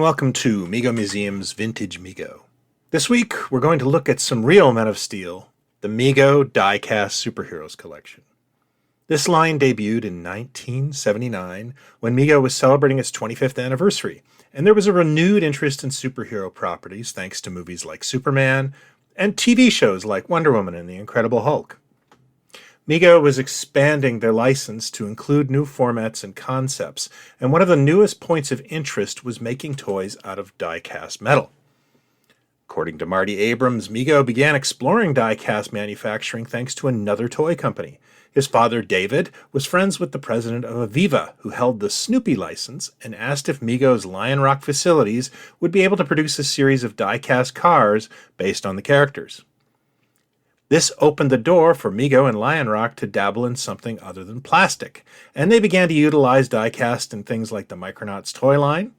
welcome to Mego Museum's Vintage Mego. This week, we're going to look at some real Men of Steel, the Mego Diecast Superheroes collection. This line debuted in 1979 when Mego was celebrating its 25th anniversary, and there was a renewed interest in superhero properties thanks to movies like Superman and TV shows like Wonder Woman and The Incredible Hulk. Mego was expanding their license to include new formats and concepts, and one of the newest points of interest was making toys out of die-cast metal. According to Marty Abrams, Mego began exploring die-cast manufacturing thanks to another toy company. His father, David, was friends with the president of Aviva, who held the Snoopy license, and asked if Mego's Lion Rock facilities would be able to produce a series of die-cast cars based on the characters. This opened the door for Mego and Lion Rock to dabble in something other than plastic, and they began to utilize die-cast in things like the Micronauts toy line,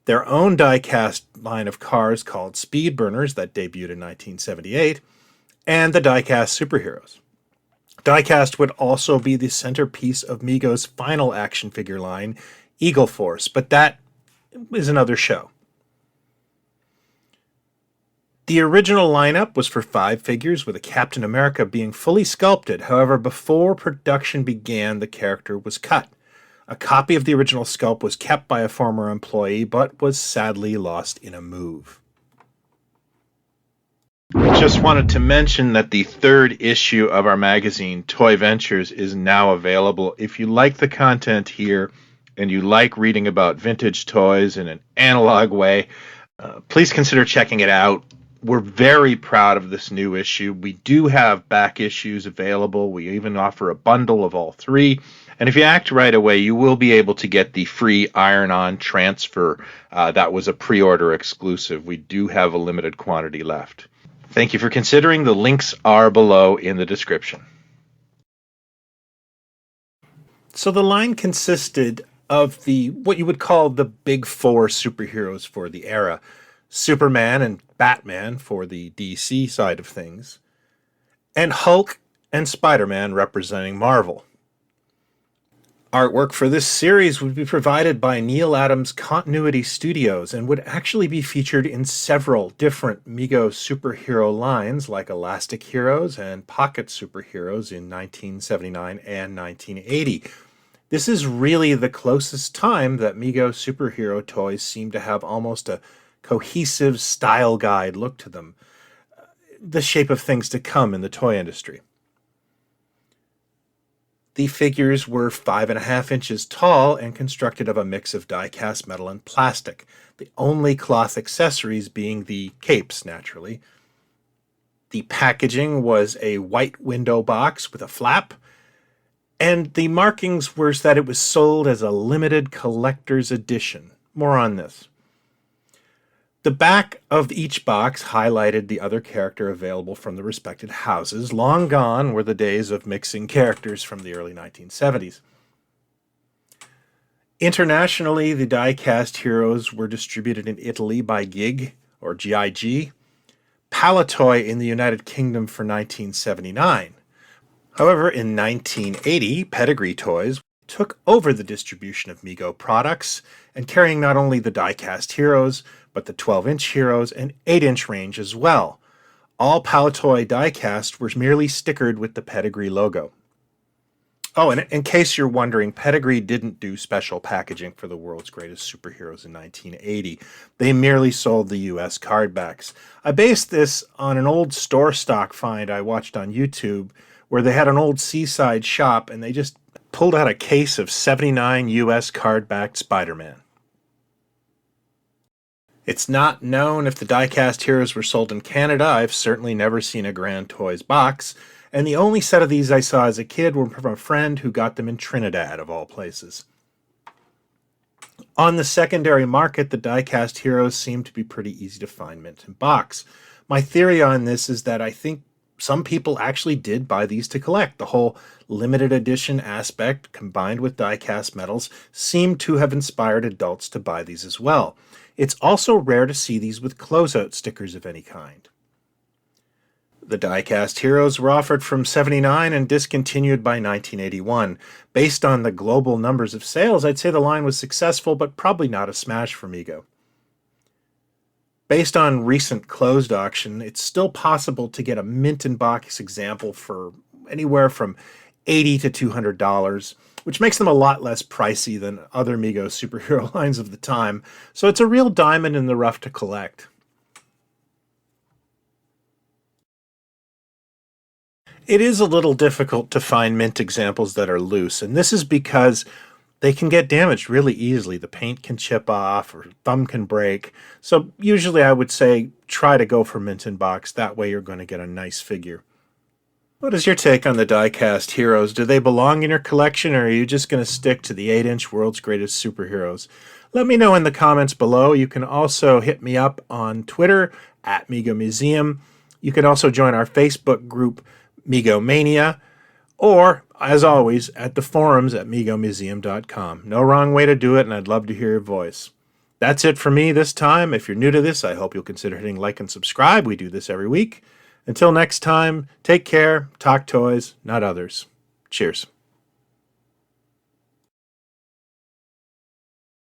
their own die-cast line of cars called Speed Burners that debuted in 1978, and the die-cast superheroes. Die-cast would also be the centerpiece of Mego's final action figure line, Eagle Force, but that is another show. The original lineup was for 5 figures, with a Captain America being fully sculpted. However, before production began, the character was cut. A copy of the original sculpt was kept by a former employee, but was sadly lost in a move. Just wanted to mention that the 3rd issue of our magazine, Toy Ventures, is now available. If you like the content here and you like reading about vintage toys in an analog way, please consider checking it out. We're very proud of this new issue. We do have back issues available. We even offer a bundle of all 3. And if you act right away, you will be able to get the free iron-on transfer. That was a pre-order exclusive. We do have a limited quantity left. Thank you for considering. The links are below in the description. So the line consisted of what you would call the big 4 superheroes for the era. Superman and Batman for the DC side of things, and Hulk and Spider-Man representing Marvel. Artwork for this series would be provided by Neal Adams Continuity Studios and would actually be featured in several different Mego superhero lines like Elastic Heroes and Pocket Superheroes in 1979 and 1980. This is really the closest time that Mego superhero toys seem to have almost a cohesive style guide look to them, the shape of things to come in the toy industry. The figures were 5.5 inches tall and constructed of a mix of die-cast metal and plastic, the only cloth accessories being the capes, naturally. The packaging was a white window box with a flap, and the markings were that it was sold as a limited collector's edition. More on this. The back of each box highlighted the other character available from the respected houses. Long gone were the days of mixing characters from the early 1970s. Internationally, the die-cast heroes were distributed in Italy by GIG, or GIG, Palitoy in the United Kingdom for 1979. However, in 1980, Pedigree Toys took over the distribution of Mego products, and carrying not only the die-cast heroes, but the 12-inch heroes and 8-inch range as well. All Palitoy die-cast were merely stickered with the Pedigree logo. Oh, and in case you're wondering, Pedigree didn't do special packaging for the world's greatest superheroes in 1980. They merely sold the US card backs. I based this on an old store stock find I watched on YouTube, where they had an old seaside shop and they just pulled out a case of 79 US card-backed Spider-Man. It's not known if the die-cast heroes were sold in Canada. I've certainly never seen a Grand Toys box, and the only set of these I saw as a kid were from a friend who got them in Trinidad, of all places. On the secondary market, the die-cast heroes seem to be pretty easy to find mint in box. My theory on this is that I think some people actually did buy these to collect. The whole limited edition aspect, combined with die-cast metals, seemed to have inspired adults to buy these as well. It's also rare to see these with closeout stickers of any kind. The die-cast heroes were offered from '79 and discontinued by 1981. Based on the global numbers of sales, I'd say the line was successful, but probably not a smash for Mego. Based on recent closed auction, it's still possible to get a mint in box example for anywhere from $80 to $200, which makes them a lot less pricey than other Mego superhero lines of the time. So it's a real diamond in the rough to collect. It is a little difficult to find mint examples that are loose, and this is because they can get damaged really easily. The paint can chip off or thumb can break. So usually I would say try to go for mint in box. That way you're going to get a nice figure. What is your take on the die-cast heroes? Do they belong in your collection, or are you just going to stick to the 8-inch World's Greatest Superheroes? Let me know in the comments below. You can also hit me up on Twitter at Mego Museum. You can also join our Facebook group, Mego Mania, or, as always, at the forums at megomuseum.com. No wrong way to do it, and I'd love to hear your voice. That's it for me this time. If you're new to this, I hope you'll consider hitting like and subscribe. We do this every week. Until next time, take care, talk toys, not others. Cheers.